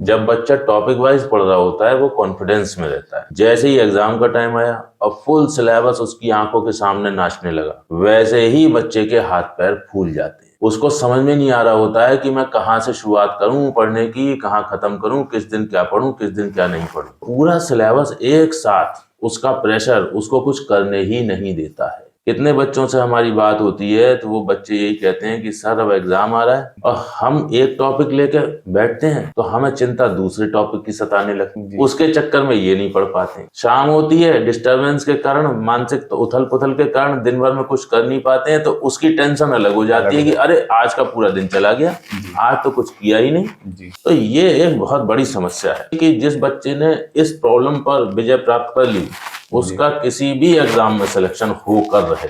जब बच्चा topic wise पढ़ रहा होता है वो कॉन्फिडेंस में रहता है। जैसे ही एग्जाम का टाइम आया और फुल सिलेबस उसकी आंखों के सामने नाचने लगा, वैसे ही बच्चे के हाथ पैर फूल जाते हैं। उसको समझ में नहीं आ रहा होता है कि मैं कहाँ से शुरुआत करूं पढ़ने की, कहाँ खत्म करूं, किस दिन क्या पढूं, किस दिन क्या नहीं पढूं। पूरा सिलेबस एक साथ, उसका प्रेशर उसको कुछ करने ही नहीं देता है। कितने बच्चों से हमारी बात होती है तो वो बच्चे यही कहते हैं कि सर अब एग्जाम आ रहा है और हम एक टॉपिक लेकर बैठते हैं तो हमें चिंता दूसरे टॉपिक की सताने लगती है, उसके चक्कर में ये नहीं पढ़ पाते। शाम होती है, डिस्टरबेंस के कारण, मानसिक तो उथल पुथल के कारण दिन भर में कुछ कर नहीं पाते हैं, तो उसकी टेंशन अलग हो जाती है कि अरे आज का पूरा दिन चला गया, आज तो कुछ किया ही नहीं। तो ये एक बहुत बड़ी समस्या है कि जिस बच्चे ने इस प्रॉब्लम पर विजय प्राप्त कर ली उसका किसी भी एग्जाम में सिलेक्शन होकर रहे।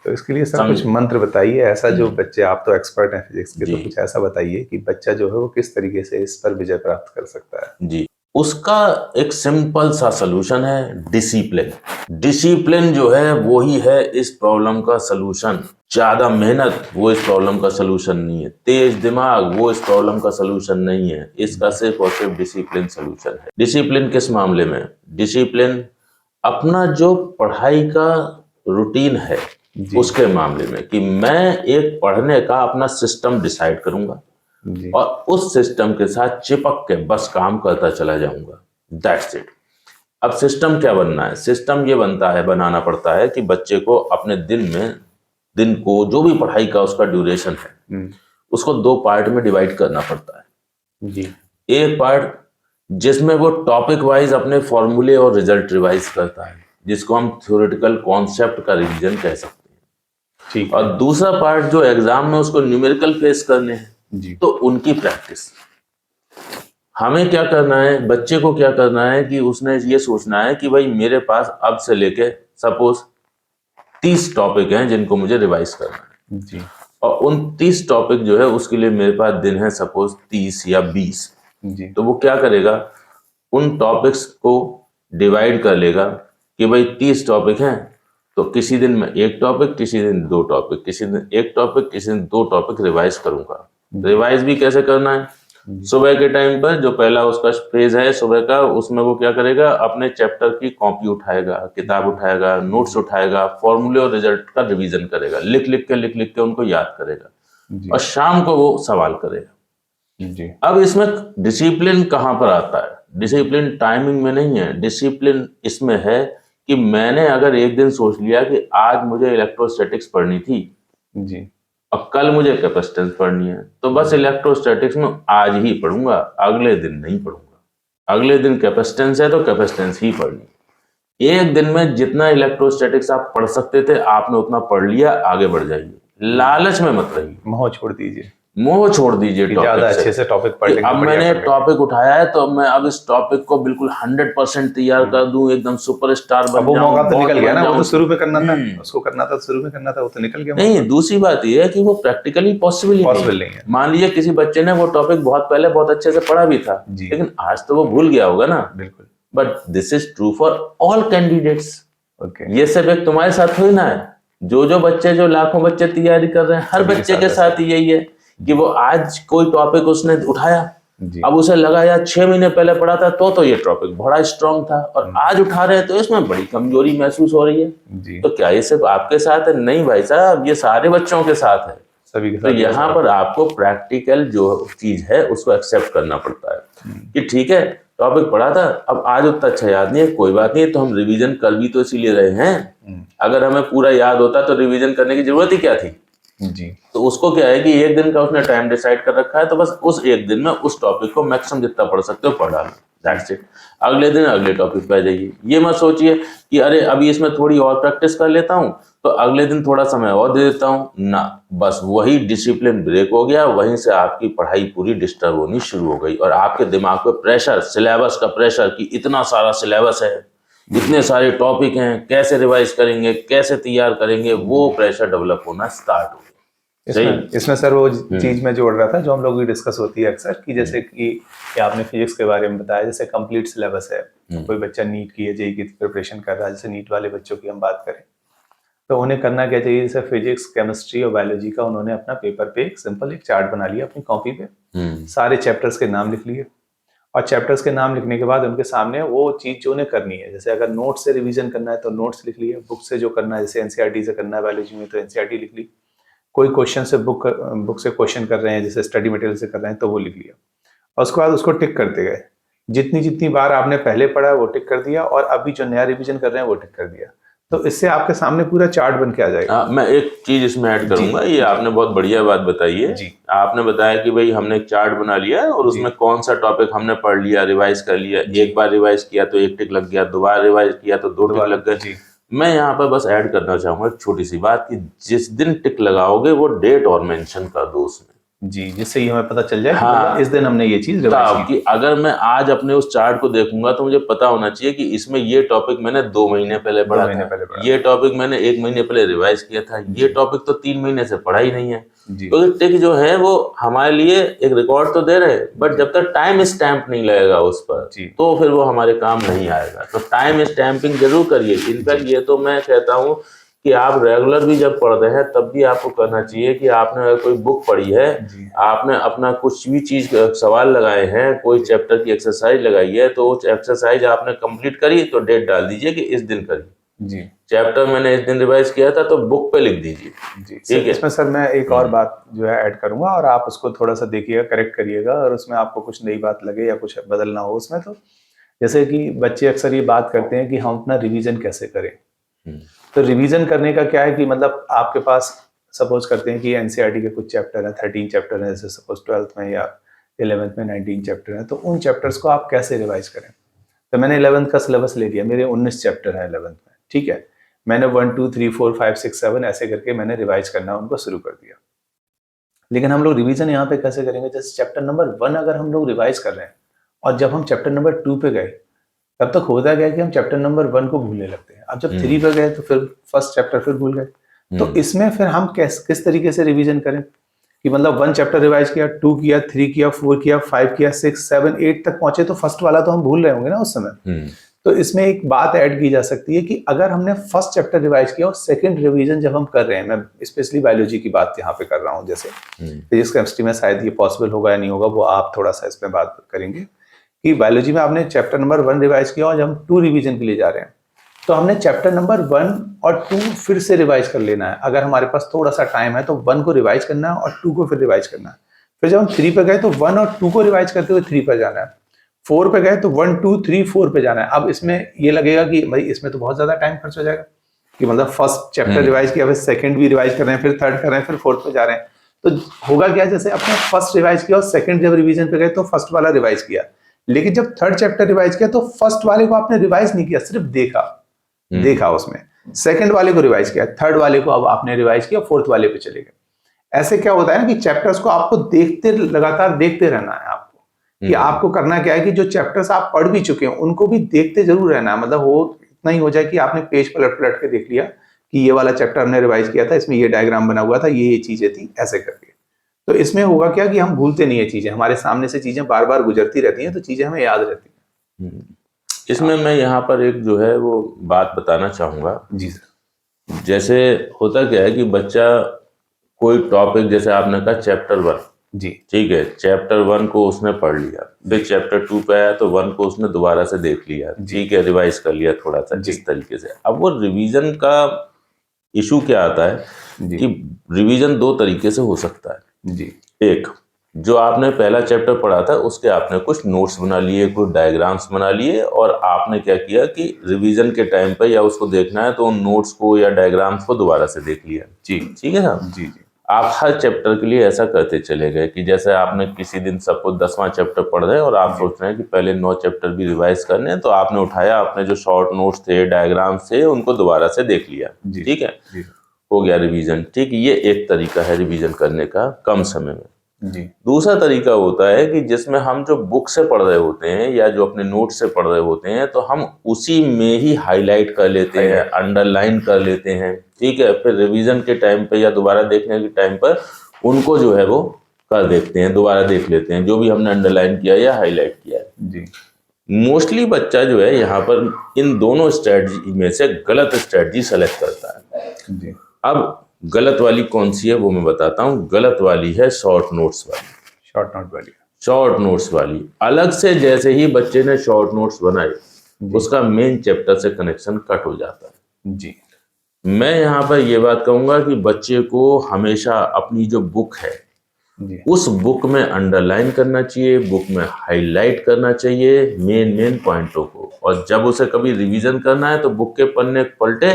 तो इसके लिए सर कुछ मंत्र बताइए ऐसा, जो बच्चे, आप तो एक्सपर्ट हैं फिजिक्स के, तो कुछ ऐसा बताइए कि बच्चा जो है वो किस तरीके से इस पर विजय प्राप्त कर सकता है। जी, उसका एक सिंपल सा सलूशन है, डिसिप्लिन। डिसिप्लिन जो है वो ही है इस प्रॉब्लम का सलूशन। ज्यादा मेहनत वो इस प्रॉब्लम का सलूशन नहीं है, तेज दिमाग वो इस प्रॉब्लम का सलूशन नहीं है, इसका सिर्फ और सिर्फ डिसिप्लिन सलूशन है। डिसिप्लिन किस मामले में? डिसिप्लिन अपना जो पढ़ाई का रूटीन है उसके मामले में, कि मैं एक पढ़ने का अपना सिस्टम डिसाइड करूंगा और उस सिस्टम के साथ चिपक के बस काम करता चला जाऊंगा। That's it. अब सिस्टम क्या बनना है? सिस्टम ये बनाना पड़ता है कि बच्चे को अपने दिन को जो भी पढ़ाई का उसका ड्यूरेशन है उसको 2 पार्ट में डिवाइड करना पड़ता है। जी। एक पार्ट जिसमें वो टॉपिक वाइज अपने फॉर्मूले और रिजल्ट रिवाइज करता है, जिसको हम थ्योरेटिकल कॉन्सेप्ट का रिवीजन कह सकते हैं। ठीक। और दूसरा पार्ट जो एग्जाम में उसको न्यूमेरिकल फेस करने हैं, तो उनकी प्रैक्टिस। हमें क्या करना है, बच्चे को क्या करना है कि उसने ये सोचना है कि भाई मेरे पास अब से लेके सपोज 30 टॉपिक हैं जिनको मुझे रिवाइज करना है। जी। और उन 30 टॉपिक जो है उसके लिए मेरे पास दिन है सपोज 30 या 20। जी। तो वो क्या करेगा, उन टॉपिक्स को डिवाइड कर लेगा कि भाई 30 टॉपिक हैं तो किसी दिन मैं एक टॉपिक, किसी दिन 2 टॉपिक, किसी दिन एक टॉपिक, किसी दिन 2 टॉपिक रिवाइज करूंगा। रिवाइज भी कैसे करना है? सुबह के टाइम पर जो पहला उसका फेज है सुबह का, उसमें वो क्या करेगा, अपने चैप्टर की कॉपी उठाएगा, किताब उठाएगा, नोट्स उठाएगा, फॉर्मूले और रिजल्ट का रिवीजन करेगा, लिख लिख के उनको याद करेगा और शाम को वो सवाल करेगा। जी। अब इसमें डिसिप्लिन कहां पर आता है? डिसिप्लिन टाइमिंग में नहीं है, डिसिप्लिन इसमें है कि मैंने अगर एक दिन सोच लिया कि आज मुझे इलेक्ट्रोस्टैटिक्स पढ़नी थी जी और कल मुझे कैपेसिटेंस पढ़नी है, तो बस इलेक्ट्रोस्टैटिक्स में आज ही पढ़ूंगा, अगले दिन नहीं पढ़ूंगा। अगले दिन कैपेसिटेंस है तो कैपेसिटेंस ही पढ़नी। एक दिन में जितना इलेक्ट्रोस्टैटिक्स आप पढ़ सकते थे आपने उतना पढ़ लिया, आगे बढ़ जाइए, लालच में मत रहिए, मोह छोड़ दीजिए, मोह छोड़ दीजिए ज्यादा अच्छे से टॉपिक पढ़ लेंगे। अब मैंने टॉपिक उठाया है तो मैं अब इस टॉपिक को बिल्कुल 100% तैयार कर दूं, एकदम सुपरस्टार बन जाऊं। वो मौका तो निकल गया ना, वो तो शुरू में करना था, उसको करना था, शुरू में करना था, वो तो निकल गया। नहीं, दूसरी बात ये है कि वो प्रैक्टिकली पॉसिबल नहीं है। मान लीजिए किसी बच्चे ने वो टॉपिक बहुत पहले बहुत अच्छे से पढ़ा भी था, लेकिन आज तो वो भूल गया होगा ना। बिल्कुल। But this is true for all candidates. ये सब एक तुम्हारे साथ थोड़ी ना है। जो बच्चे, जो लाखों बच्चे तैयारी कर रहे हैं, हर बच्चे के साथ यही है कि वो आज कोई टॉपिक उसने उठाया, अब उसे लगा यार 6 महीने पहले पढ़ा था तो ये टॉपिक बड़ा स्ट्रांग था, और आज उठा रहे हैं तो इसमें बड़ी कमजोरी महसूस हो रही है। तो क्या ये सिर्फ आपके साथ है? नहीं भाई साहब, ये सारे बच्चों के साथ है, सभी के साथ। तो यहाँ पर आपको प्रैक्टिकल जो चीज है उसको एक्सेप्ट करना पड़ता है कि ठीक है टॉपिक पढ़ा था, अब आज उतना अच्छा याद नहीं है, कोई बात नहीं, तो हम रिवीजन कर भी तो इसीलिए रहे हैं। अगर हमें पूरा याद होता तो रिवीजन करने की जरूरत ही क्या थी जी। तो उसको क्या है कि एक दिन का उसने टाइम डिसाइड कर रखा है, तो बस उस एक दिन में उस टॉपिक को मैक्सिमम जितना पढ़ सकते हो पढ़ा लो, दैट्स इट। अगले दिन अगले टॉपिक पे आ जाइए। ये मत सोचिए कि अरे अभी इसमें थोड़ी और प्रैक्टिस कर लेता हूँ तो अगले दिन थोड़ा समय और दे देता हूँ ना, बस वही डिसिप्लिन ब्रेक हो गया, वहीं से आपकी पढ़ाई पूरी डिस्टर्ब होनी शुरू हो गई और आपके दिमाग पे प्रेशर, सिलेबस का प्रेशर कि इतना सारा सिलेबस है, इतने सारे टॉपिक हैं, कैसे रिवाइज करेंगे, कैसे तैयार करेंगे, वो प्रेशर डेवलप होना स्टार्ट हो गया। इसमें सर वो चीज में जोड़ रहा था जो हम लोग की डिस्कस होती है अक्सर, कि जैसे कि आपने फिजिक्स के बारे में बताया, जैसे कंप्लीट सिलेबस है, कोई बच्चा नीट की या जेईई की प्रिपरेशन कर रहा है, जैसे नीट वाले बच्चों की हम बात करें तो उन्हें करना क्या चाहिए, जैसे फिजिक्स, केमिस्ट्री और बायोलॉजी का उन्होंने अपना पेपर पे एक सिंपल एक चार्ट बना लिया अपनी कॉपी पे, सारे चैप्टर्स के नाम लिख लिए और चैप्टर्स के नाम लिखने के बाद उनके सामने वो चीज़ जो उन्हें करनी है, जैसे अगर नोट से रिवीजन करना है तो नोट्स लिख लिए, बुक से जो करना है जैसे एनसीईआरटी से करना है बायोलॉजी में तो एनसीईआरटी लिख ली, कोई क्वेश्चन से बुक से क्वेश्चन कर रहे हैं जैसे स्टडी मटेरियल से कर रहे हैं तो वो लिख लिया, और उसके बाद उसको टिक करते गए। जितनी जितनी बार आपने पहले पढ़ा वो टिक कर दिया, और अभी जो नया रिवीजन कर रहे हैं वो टिक कर दिया, तो इससे आपके सामने पूरा चार्ट बन के आ जाएगा। मैं एक चीज इसमें ऐड करूंगा, ये आपने बहुत बढ़िया बात बताई है जी। आपने बताया कि भाई हमने एक चार्ट बना लिया और उसमें कौन सा टॉपिक हमने पढ़ लिया, रिवाइज कर लिया, एक बार रिवाइज किया तो 1 टिक लग गया, दोबारा रिवाइज किया तो 2 टिक लग गए। मैं यहाँ पर बस ऐड करना चाहूंगा एक छोटी सी बात कि जिस दिन टिक लगाओगे वो डेट और मेंशन कर दो उसमें, जी, जिससे ही हमें पता चल जाए हाँ, कि इस दिन हमने ये चीज रिवाइज की। कि अगर मैं आज अपने उस चार्ट को देखूंगा तो मुझे पता होना चाहिए कि इसमें ये टॉपिक मैंने 2 महीने पहले पढ़ा था, ये टॉपिक मैंने 1 महीने पहले रिवाइज किया था, ये टॉपिक तो 3 महीने से पढ़ा ही नहीं है। क्योंकि टिक जो है वो हमारे लिए एक रिकॉर्ड तो दे रहे, बट जब तक टाइम स्टैंप नहीं लगेगा उस पर तो फिर वो हमारे काम नहीं आएगा। तो टाइम स्टैंपिंग जरूर करिए। इनफैक्ट ये तो मैं कहता हूँ कि आप रेगुलर भी जब पढ़ रहे हैं तब भी आपको करना चाहिए कि आपने अगर कोई बुक पढ़ी है, आपने अपना कुछ भी चीज सवाल लगाए हैं, कोई चैप्टर की एक्सरसाइज लगाई है, तो वो एक्सरसाइज आपने कंप्लीट करी तो डेट डाल दीजिए कि इस दिन करी जी, चैप्टर मैंने इस दिन रिवाइज किया था तो बुक पे लिख दीजिए जी। ठीक है। इसमें सर मैं एक और बात जो है ऐड करूंगा और आप उसको थोड़ा सा देखिएगा, करेक्ट करिएगा, और उसमें आपको कुछ नई बात लगे या कुछ बदलना हो उसमें, तो जैसे कि बच्चे अक्सर ये बात करते हैं कि हम अपना रिवीजन कैसे करें। तो रिवीजन करने का क्या है कि मतलब आपके पास सपोज करते हैं कि एनसीईआरटी के कुछ चैप्टर हैं, 13 चैप्टर हैं, जैसे सपोज 12th में या 11th में 19 चैप्टर हैं, तो उन चैप्टर्स को आप कैसे रिवाइज करें। तो मैंने 11th का सिलेबस ले लिया, मेरे 19 चैप्टर हैं 11th में, ठीक है, मैंने 1 2 3 4 5 6 7 ऐसे करके मैंने रिवाइज करना उनको शुरू कर दिया। लेकिन हम लोग रिवीजन यहाँ पे कैसे करेंगे, जैसे चैप्टर नंबर 1 अगर हम लोग रिवाइज कर रहे हैं और जब हम चैप्टर नंबर 2 पे गए तब तक होता गया कि हम चैप्टर नंबर 1 को भूलने लगते हैं। अब जब 3 पे गए तो फिर फर्स्ट चैप्टर फिर भूल गए। तो इसमें फिर हम किस तरीके से रिवीजन करें कि मतलब 1 चैप्टर रिवाइज किया, 2 किया, 3 किया, 4 किया, 5 किया, 6 7 8 तक पहुंचे तो फर्स्ट वाला तो हम भूल रहे होंगे ना उस समय। तो इसमें एक बात ऐड की जा सकती है कि अगर हमने फर्स्ट चैप्टर रिवाइज किया और सेकंड रिवीजन जब हम कर रहे हैं, मैं स्पेशली बायोलॉजी की बात यहाँ पे कर रहा हूँ, जैसे फिजिक्स केमिस्ट्री में शायद ये पॉसिबल होगा या नहीं होगा, वो आप थोड़ा सा इसमें बात करेंगे कि बायोलॉजी में आपने चैप्टर नंबर 1 रिवाइज किया और जब हम 2 रिवीजन के लिए जा रहे हैं तो हमने चैप्टर नंबर 1 और 2 फिर से रिवाइज कर लेना है। अगर हमारे पास थोड़ा सा टाइम है तो 1 को रिवाइज करना है और 2 को फिर रिवाइज करना है। फिर जब हम 3 पे गए तो 1 और 2 को रिवाइज करते हुए 3 पे जाना है। 4 पे गए तो 1 2 3 4 पे जाना है। अब इसमें ये लगेगा कि भाई इसमें तो बहुत ज्यादा टाइम खर्च हो जाएगा कि मतलब फर्स्ट चैप्टर रिवाइज किया, फिर सेकंड भी रिवाइज कर रहे हैं, फिर थर्ड कर रहे हैं, फिर फोर्थ पे जा रहे हैं। तो होगा क्या, जैसे आपने फर्स्ट रिवाइज किया और सेकंड जब रिवीजन पे गए तो फर्स्ट वाला रिवाइज किया, लेकिन जब थर्ड चैप्टर रिवाइज किया तो फर्स्ट वाले को आपने रिवाइज नहीं किया, सिर्फ देखा उसमें। सेकंड वाले को रिवाइज किया, थर्ड वाले को अब आपने रिवाइज किया, फोर्थ वाले पे चले गए। ऐसे क्या होता है ना कि चैप्टर्स को आपको लगातार देखते रहना है आपको, कि आपको करना क्या है कि जो चैप्टर्स आप पढ़ भी चुके हैं उनको भी देखते जरूर रहना है। मतलब वो इतना ही हो जाए कि आपने पेज पलट के देख लिया कि ये वाला चैप्टर हमने रिवाइज किया था, इसमें ये डायग्राम बना हुआ था, ये चीजें थी, ऐसे करके। तो इसमें होगा क्या कि हम भूलते नहीं है चीजें, हमारे सामने से चीजें बार बार गुजरती रहती हैं तो चीजें हमें याद रहती हैं। इसमें मैं यहाँ पर एक जो है वो बात बताना चाहूंगा जी सर। जैसे होता क्या है कि बच्चा कोई टॉपिक, जैसे आपने कहा चैप्टर 1 जी, ठीक है, चैप्टर 1 को उसने पढ़ लिया, फिर चैप्टर 2 पे आया तो 1 को उसने दोबारा से देख लिया, ठीक है, रिवाइज कर लिया थोड़ा सा जिस तरीके से। अब वो रिवीजन का इशू क्या आता है कि रिवीजन 2 तरीके से हो सकता है जी। एक, जो आपने पहला चैप्टर पढ़ा था उसके आपने कुछ नोट्स बना लिए, कुछ डायग्राम्स बना लिए, और आपने क्या किया कि रिवीजन के टाइम पे या उसको देखना है तो उन नोट्स को या डायग्राम्स को दोबारा से देख लिया जी, ठीक है ना जी। आप हर चैप्टर के लिए ऐसा करते चले गए कि जैसे आपने किसी दिन सपोज 10वां चैप्टर पढ़ रहे हैं और आप सोच रहे हैं कि पहले 9 चैप्टर भी रिवाइज करने हैं, तो आपने उठाया, आपने जो शॉर्ट नोट्स थे, डायग्राम्स थे, उनको दोबारा से देख लिया, ठीक है, हो गया रिवीजन। ठीक, ये एक तरीका है रिवीजन करने का कम समय में जी। दूसरा तरीका होता है कि जिसमें हम जो बुक से पढ़ रहे होते हैं या जो अपने नोट से पढ़ रहे होते हैं तो हम उसी में ही हाईलाइट कर लेते हैं, अंडरलाइन कर लेते हैं, ठीक है, फिर रिवीजन के टाइम पे या दोबारा देखने के टाइम पर उनको जो है वो कर देखते हैं, दोबारा देख लेते हैं जो भी हमने अंडरलाइन किया या हाईलाइट किया है जी। मोस्टली बच्चा जो है यहाँ पर इन दोनों स्ट्रेटजी में से गलत स्ट्रेटजी सेलेक्ट करता है जी। अब गलत वाली कौन सी है वो मैं बताता हूँ। गलत वाली है शॉर्ट नोट्स वाली। शॉर्ट नोट्स वाली अलग से जैसे ही बच्चे ने शॉर्ट नोट्स बनाए उसका मेन चैप्टर से कनेक्शन कट हो जाता है जी मैं यहाँ पर ये बात कहूंगा कि बच्चे को हमेशा अपनी जो बुक है जी उस बुक में अंडरलाइन करना चाहिए, बुक में हाईलाइट करना चाहिए मेन पॉइंटों को, और जब उसे कभी रिवीजन करना है तो बुक के पन्ने पलटे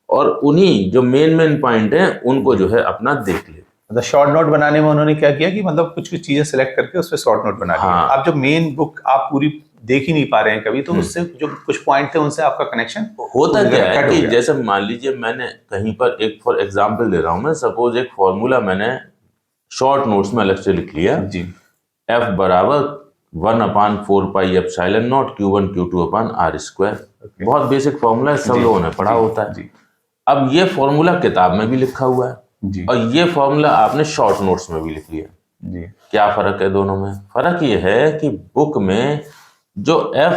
और उन्हीं जो मेन पॉइंट हैं उनको जो है अपना देख ले। मतलब शॉर्ट नोट बनाने में उन्होंने क्या किया कि मतलब कुछ कुछ चीजें सेलेक्ट करके उस पर शॉर्ट नोट बना लिया। हाँ। आप जब मेन बुक आप पूरी देख ही नहीं पा रहे हैं कभी, तो उससे जो कुछ पॉइंट थे उनसे आपका कनेक्शन होता क्या है कट हो कि गया। जैसे मान लीजिए मैंने कहीं पर एक फॉर एग्जांपल दे रहा हूं, मैं सपोज एक फॉर्मूला मैंने शॉर्ट नोट्स में अलग से लिख लिया, जी F बराबर 1/4 pi epsilon not Q1 Q2 upon R square. बहुत बेसिक फॉर्मूला है, सब लोगों ने पढ़ा होता है। जी अब ये फॉर्मूला किताब में भी लिखा हुआ है जी और ये फॉर्मूला आपने शॉर्ट नोट्स में भी लिख लिया। जी क्या फर्क है दोनों में? फर्क ये है कि बुक में जो F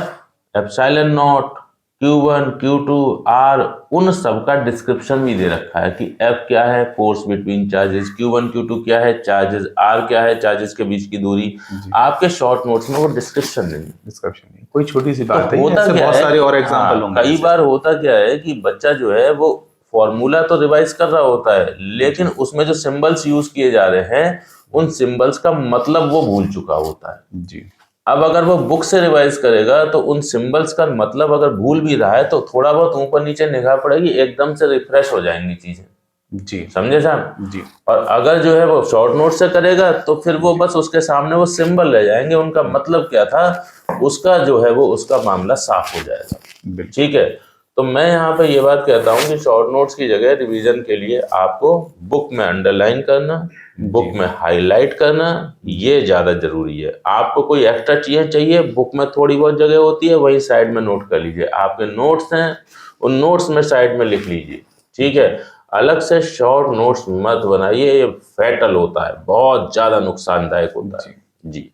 epsilon not Q1 Q2 R उन सब का डिस्क्रिप्शन भी दे रखा है कि F क्या है, force between charges, Q1 Q2 क्या है, चार्जेस, R क्या है, चार्जेस के बीच की दूरी। आपके शॉर्ट नोट्स में वो डिस्क्रिप्शन नहीं है, डिस्क्रिप्शन नहीं, कोई छोटी सी बात है, होता ऐसे क्या बहुत है सारे और कि एग्जांपल होंगे कई ऐसे। बार होता क्या है कि बच्चा जो है वो फॉर्मूला तो रिवाइज कर रहा होता है लेकिन उसमें जो सिंबल्स यूज किए जा रहे हैं उन सिंबल्स का मतलब वो भूल चुका होता है। जी अब अगर वो बुक से रिवाइज करेगा तो उन सिंबल्स का मतलब अगर भूल भी रहा है तो थोड़ा बहुत ऊपर नीचे निगाह पड़ेगी, एकदम से रिफ्रेश हो जाएंगी चीजें। जी समझे साहब? जी और अगर जो है वो शॉर्ट नोट से करेगा तो फिर वो बस उसके सामने वो सिंबल रह जाएंगे, उनका मतलब क्या था उसका जो है वो उसका मामला साफ हो जाएगा। बिल्कुल ठीक है, तो मैं यहाँ पे ये बात कहता हूँ कि शॉर्ट नोट्स की जगह रिवीजन के लिए आपको बुक में अंडरलाइन करना, बुक में हाईलाइट करना, ये ज्यादा जरूरी है। आपको कोई एक्स्ट्रा चीजें चाहिए, बुक में थोड़ी बहुत जगह होती है, वही साइड में नोट कर लीजिए। आपके नोट्स हैं उन नोट्स में साइड में लिख लीजिए। ठीक है, अलग से शॉर्ट नोट्स मत बनाइए, ये फैटल होता है, बहुत ज्यादा नुकसानदायक होता है जी।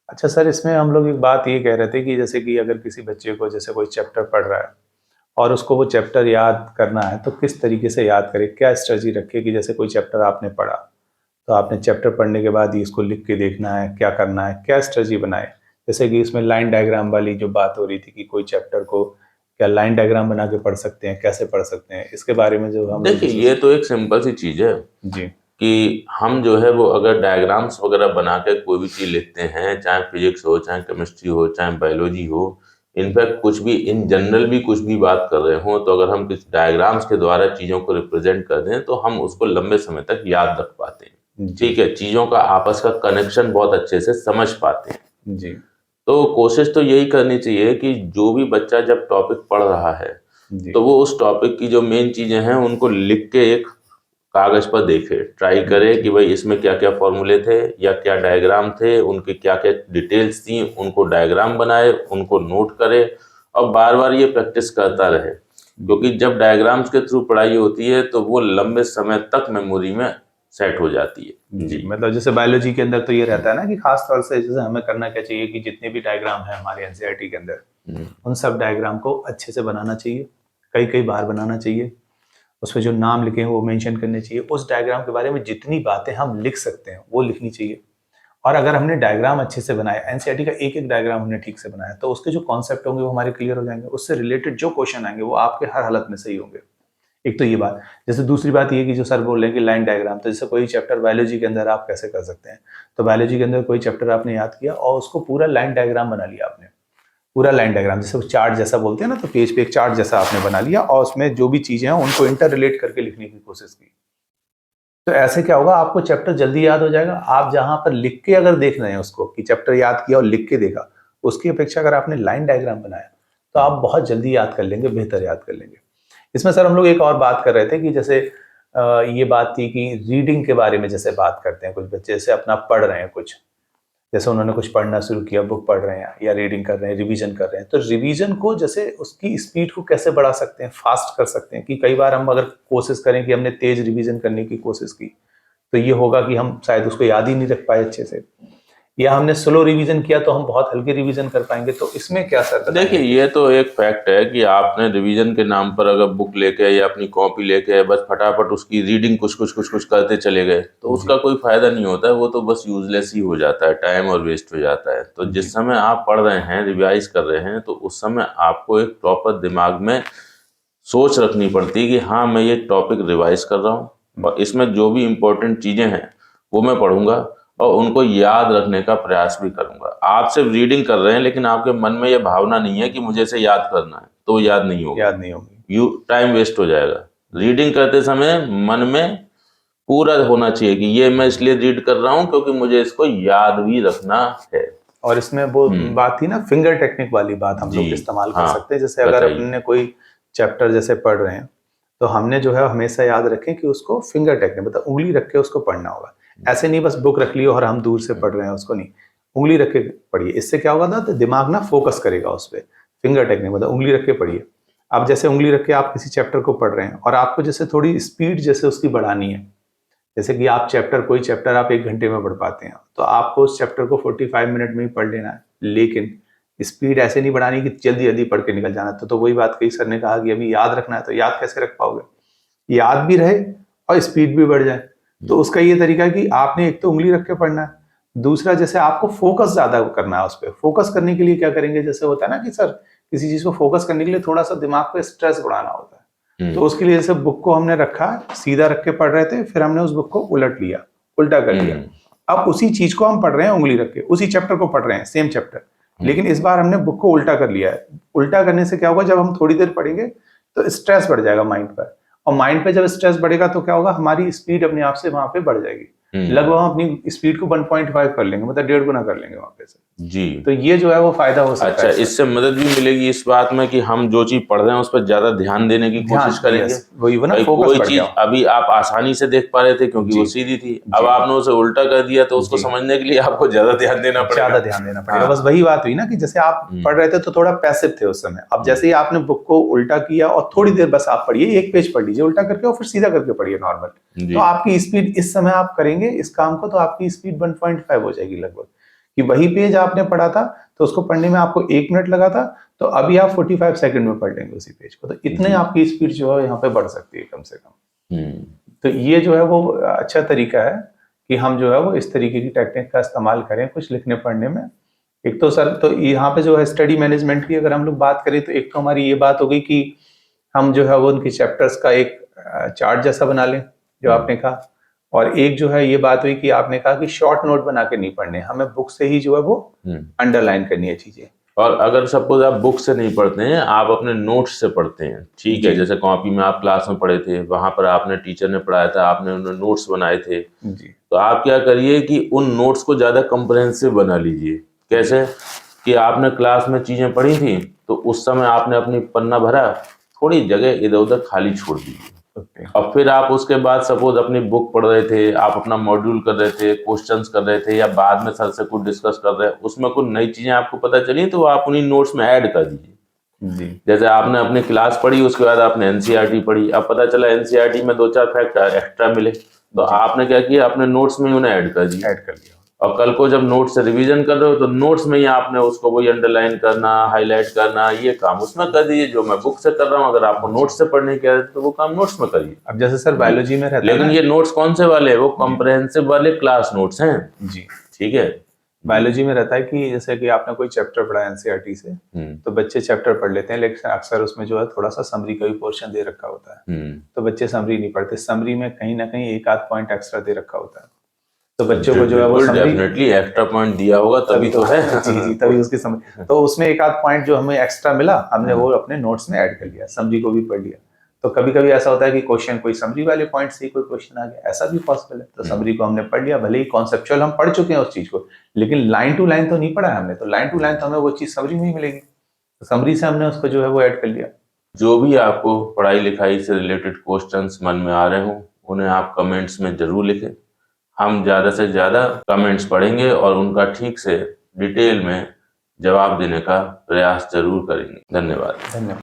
अच्छा सर, इसमें हम लोग एक बात ये कह रहे थे कि जैसे कि अगर किसी बच्चे को जैसे कोई चैप्टर पढ़ रहा है और उसको वो चैप्टर याद करना है तो किस तरीके से याद करे, क्या स्ट्रेटजी रखे कि जैसे कोई चैप्टर आपने पढ़ा तो आपने चैप्टर पढ़ने के बाद ही इसको लिख के देखना है, क्या करना है, क्या स्ट्रेटजी बनाए। जैसे कि इसमें लाइन डायग्राम वाली जो बात हो रही थी कि कोई चैप्टर को क्या लाइन डायग्राम बना के पढ़ सकते हैं, कैसे पढ़ सकते हैं, इसके बारे में जो हम देखिए ये तो एक सिंपल सी चीज है जी कि हम जो है वो अगर डायग्राम्स वगैरह बना के कोई भी चीज लिखते हैं, चाहे फिजिक्स हो, चाहे केमिस्ट्री हो, चाहे बायोलॉजी हो, इनफैक्ट कुछ भी इन जनरल भी कुछ भी बात कर रहे हो, तो अगर हम किस डायग्राम्स के द्वारा चीजों को रिप्रेजेंट कर दें तो हम उसको लंबे समय तक याद रख पाते हैं। ठीक है, चीजों का आपस का कनेक्शन बहुत अच्छे से समझ पाते हैं जी तो कोशिश तो यही करनी चाहिए कि जो भी बच्चा जब टॉपिक पढ़ रहा है जी तो वो उस टॉपिक की जो मेन चीजें हैं उनको लिख के एक कागज पर देखे, ट्राई करे कि भाई इसमें क्या क्या फॉर्मूले थे या क्या डायग्राम थे, उनके क्या क्या डिटेल्स थी, उनको डायग्राम बनाए, उनको नोट करे और बार बार ये प्रैक्टिस करता रहे, क्योंकि जब डायग्राम्स के थ्रू पढ़ाई होती है तो वो लंबे समय तक मेमोरी में सेट हो जाती है जी। मतलब जैसे बायोलॉजी के अंदर तो ये रहता है ना कि खास तौर से जैसे हमें करना क्या चाहिए कि जितने भी डायग्राम है हमारे एनसीईआरटी के अंदर उन सब डायग्राम को अच्छे से बनाना चाहिए, कई कई बार बनाना चाहिए, उसमें जो नाम लिखे हैं वो मेंशन करने चाहिए, उस डायग्राम के बारे में जितनी बातें हम लिख सकते हैं वो लिखनी चाहिए। और अगर हमने डायग्राम अच्छे से बनाया, एनसीईआरटी का एक एक डायग्राम हमने ठीक से बनाया, तो उसके जो कॉन्सेप्ट होंगे वो हमारे क्लियर हो जाएंगे, उससे रिलेटेड जो क्वेश्चन आएंगे वो आपके हर हालत में सही होंगे। एक तो ये बात। जैसे दूसरी बात ये कि जो सर बोल रहे हैं कि लाइन डायग्राम, तो जैसे कोई चैप्टर बायोलॉजी के अंदर आप कैसे कर सकते हैं, तो बायोलॉजी के अंदर कोई चैप्टर आपने याद किया और उसको पूरा लाइन डायग्राम बना लिया आपने, पूरा लाइन डायग्राम जैसे चार्ट जैसा बोलते हैं ना, तो पेज पे एक चार्ट जैसा आपने बना लिया और उसमें जो भी चीजें हैं उनको इंटर रिलेट करके लिखने की कोशिश की। तो ऐसे क्या होगा, आपको चैप्टर जल्दी याद हो जाएगा। आप जहां पर लिख के अगर देख रहे हैं उसको कि चैप्टर याद किया और लिख के देखा, उसकी अपेक्षा अगर आपने लाइन डायग्राम बनाया तो आप बहुत जल्दी याद कर लेंगे, बेहतर याद कर लेंगे। इसमें सर हम लोग एक और बात कर रहे थे कि जैसे ये बात थी कि रीडिंग के बारे में जैसे बात करते हैं, कुछ बच्चे जैसे अपना पढ़ रहे हैं, कुछ जैसे उन्होंने कुछ पढ़ना शुरू किया, बुक पढ़ रहे हैं या रीडिंग कर रहे हैं, रिवीजन कर रहे हैं, तो रिवीजन को जैसे उसकी स्पीड को कैसे बढ़ा सकते हैं, फास्ट कर सकते हैं। कि कई बार हम अगर कोशिश करें कि हमने तेज रिवीजन करने की कोशिश की तो ये होगा कि हम शायद उसको याद ही नहीं रख पाए अच्छे से। या हमने स्लो रिवीजन किया तो हम बहुत हल्के रिवीजन कर पाएंगे, तो इसमें क्या सर बताएंगे? देखिए, ये तो एक फैक्ट है कि आपने रिवीजन के नाम पर अगर बुक लेके या अपनी कॉपी लेके बस फटाफट उसकी रीडिंग कुछ करते चले गए तो उसका कोई फायदा नहीं होता है, वो तो बस यूजलेस ही हो जाता है, टाइम और वेस्ट हो जाता है। तो जिस समय आप पढ़ रहे हैं, रिवाइज कर रहे हैं, तो उस समय आपको एक प्रॉपर दिमाग में सोच रखनी पड़ती है कि हाँ, मैं ये टॉपिक रिवाइज कर रहा हूँ और इसमें जो भी इम्पोर्टेंट चीज़ें हैं वो मैं पढ़ूंगा और उनको याद रखने का प्रयास भी करूंगा। आप सिर्फ रीडिंग कर रहे हैं लेकिन आपके मन में यह भावना नहीं है कि मुझे इसे याद करना है, तो याद नहीं होगा, याद नहीं होगी, टाइम वेस्ट हो जाएगा। रीडिंग करते समय मन में पूरा होना चाहिए कि ये मैं इसलिए रीड कर रहा हूँ क्योंकि मुझे इसको याद भी रखना है। और इसमें वो बात थी ना, फिंगर टेक्निक वाली बात हम लोग इस्तेमाल कर सकते हैं। जैसे अगर अपने कोई चैप्टर जैसे पढ़ रहे हैं तो हमने जो है हमेशा याद रखें कि उसको फिंगर टेक्निक, मतलब उंगली रख के उसको पढ़ना होगा। ऐसे नहीं बस बुक रख ली और हम दूर से पढ़ रहे हैं उसको, नहीं, उंगली रख के पढ़िए। इससे क्या होगा ना, तो दिमाग ना फोकस करेगा उस पर। फिंगर टेक्निक मतलब उंगली रख के पढ़िए। आप जैसे उंगली रख के आप किसी चैप्टर को पढ़ रहे हैं और आपको जैसे थोड़ी स्पीड जैसे उसकी बढ़ानी है, जैसे कि आप कोई चैप्टर आप 1 घंटे में पढ़ पाते हैं, तो आपको उस चैप्टर को 45 मिनट में ही पढ़ लेना है, लेकिन स्पीड ऐसे नहीं बढ़ानी कि जल्दी जल्दी पढ़ के निकल जाना। तो वही बात कही सर ने कहा कि अभी याद रखना है, तो याद कैसे रख पाओगे? याद भी रहे और स्पीड भी बढ़ जाए। तो उसका ये तरीका है कि आपने एक तो उंगली रख के पढ़ना है, दूसरा जैसे आपको फोकस ज्यादा करना है उस पर। फोकस करने के लिए क्या करेंगे, जैसे होता है ना कि सर किसी चीज को फोकस करने के लिए थोड़ा सा दिमाग पे स्ट्रेस बढ़ाना होता है, तो उसके लिए जैसे बुक को हमने रखा, सीधा रख के पढ़ रहे थे, फिर हमने उस बुक को उलट लिया, उल्टा कर लिया। अब उसी चीज को हम पढ़ रहे हैं उंगली रख के, उसी चैप्टर को पढ़ रहे हैं, सेम चैप्टर, लेकिन इस बार हमने बुक को उल्टा कर लिया है। उल्टा करने से क्या होगा, जब हम थोड़ी देर पढ़ेंगे तो स्ट्रेस बढ़ जाएगा माइंड पर, और माइंड पे जब स्ट्रेस बढ़ेगा तो क्या होगा, हमारी स्पीड अपने आप से वहां पे बढ़ जाएगी। लगभग हम अपनी स्पीड को 1.5 कर लेंगे, मतलब 1.5 गुना कर लेंगे वहां पे से जी। तो ये जो है वो फायदा हो सकता है। अच्छा, इससे मदद भी मिलेगी इस बात में कि हम जो चीज पढ़ रहे हैं उस पर ज्यादा ध्यान देने की कोशिश करेंगे। वही ना, कोई चीज अभी आप आसानी से देख पा रहे थे क्योंकि वो सीधी थी, अब आपने उसे उल्टा कर दिया तो उसको समझने के लिए आपको ज्यादा ध्यान देना पड़ेगा। बस वही बात हुई ना कि जैसे आप पढ़ रहे थे तो थोड़ा पैसिव थे उस समय, अब जैसे ही आपने बुक को उल्टा किया और थोड़ी देर बस आप पढ़िए, 1 पेज पढ़ लीजिए उल्टा करके और फिर सीधा करके पढ़िए नॉर्मल, तो आपकी स्पीड, इस समय आप करेंगे इस काम को तो आपकी स्पीड 1.5 हो जाएगी लगभग। कि वही पेज आपने पढ़ा था तो उसको पढ़ने में आपको 1 मिनट लगा था, तो अभी आप 45 सेकंड में पढ़ लेंगे उसी पेज को, तो इतने आपकी स्पीड जो है यहाँ पे बढ़ सकती है कम से कम। तो ये जो है वो अच्छा तरीका है कि हम जो है वो इस तरीके की टेक्निक का इस्तेमाल करें कुछ लिखने पढ़ने में। एक तो सर, तो यहाँ पे जो है स्टडी मैनेजमेंट की अगर हम लोग बात करें तो एक तो हमारी ये बात हो गई कि हम जो है वो उनकी चैप्टर्स का एक चार्ट जैसा बना लें जो आपने कहा, और एक जो है ये बात हुई कि आपने कहा कि शॉर्ट नोट बना के नहीं पढ़ने, हमें बुक से ही जो है वो अंडरलाइन करनी है चीजें। और अगर सपोज आप बुक से नहीं पढ़ते हैं, आप अपने नोट्स से पढ़ते हैं, ठीक है, जैसे कॉपी में आप क्लास में पढ़े थे, वहां पर आपने टीचर ने पढ़ाया था, आपने उन्हें नोट्स बनाए थे जी। तो आप क्या करिए कि उन नोट्स को ज्यादा कम्प्रहेंसिव बना लीजिए। कैसे कि आपने क्लास में चीजें पढ़ी थी तो उस समय आपने अपनी पन्ना भरा, थोड़ी जगह इधर उधर खाली छोड़ दीजिए, और फिर आप उसके बाद सपोज अपनी बुक पढ़ रहे थे, आप अपना मॉड्यूल कर रहे थे, क्वेश्चंस कर रहे थे, या बाद में सर से कुछ डिस्कस कर रहे हैं, उसमें कुछ नई चीजें आपको पता चली तो आप उन्हीं नोट्स में ऐड कर दीजिए जी। जैसे आपने अपनी क्लास पढ़ी, उसके बाद आपने एनसीईआरटी पढ़ी, अब पता चला एनसीईआरटी में 2-4 फैक्ट एक्स्ट्रा मिले, तो आपने क्या किया, अपने नोट्स में उन्हें ऐड कर दिया। और कल को जब नोट से रिवीजन कर रहे हो तो नोट्स में ही आपने उसको वही अंडरलाइन करना, हाईलाइट करना, ये काम उसमें कर दीजिए जो मैं बुक से कर रहा हूँ। अगर आपको नोट्स से पढ़ने की आदत है तो वो काम नोट्स में करिए। अब जैसे सर बायोलॉजी में रहता है, लेकिन ये नोट्स कौन से वाले, वो कॉम्प्रहेंसिव वाले क्लास नोट्स हैं जी, ठीक है। बायोलॉजी में रहता है कि जैसे कि आपने कोई चैप्टर पढ़ा एनसीईआरटी से, तो बच्चे चैप्टर पढ़ लेते हैं, लेकिन अक्सर उसमें जो है थोड़ा सा समरी का भी पोर्शन दे रखा होता है, तो बच्चे समरी नहीं पढ़ते, समरी में कहीं ना कहीं 1-8 पॉइंट एक्स्ट्रा दे रखा होता है, तो बच्चों को जो है वो डेफिनेटली एक्स्ट्रा पॉइंट दिया होगा तभी तो है जी, तभी उसकी समझ, तो उसमें 1-8 पॉइंट जो हमें एक्स्ट्रा मिला, हमने वो अपने नोट्स में ऐड कर लिया, समरी को भी पढ़ लिया। तो कभी कभी ऐसा होता है कि क्वेश्चन कोई समरी वाले पॉइंट से कोई क्वेश्चन आ गया, ऐसा भी पॉसिबल है, तो समरी को हमने पढ़ लिया, भले ही कॉन्सेप्चुअल हम पढ़ चुके हैं उस चीज को, लेकिन लाइन टू लाइन तो नहीं पढ़ा है हमने, तो लाइन टू लाइन तो हमें वो चीज समरी में ही मिलेगी, तो समरी से हमने उसको जो है वो ऐड कर लिया। जो भी आपको पढ़ाई लिखाई से रिलेटेड क्वेश्चंस मन में आ रहे हो उन्हें आप कमेंट्स में जरूर लिखें, हम ज़्यादा से ज़्यादा कमेंट्स पढ़ेंगे और उनका ठीक से डिटेल में जवाब देने का प्रयास जरूर करेंगे। धन्यवाद।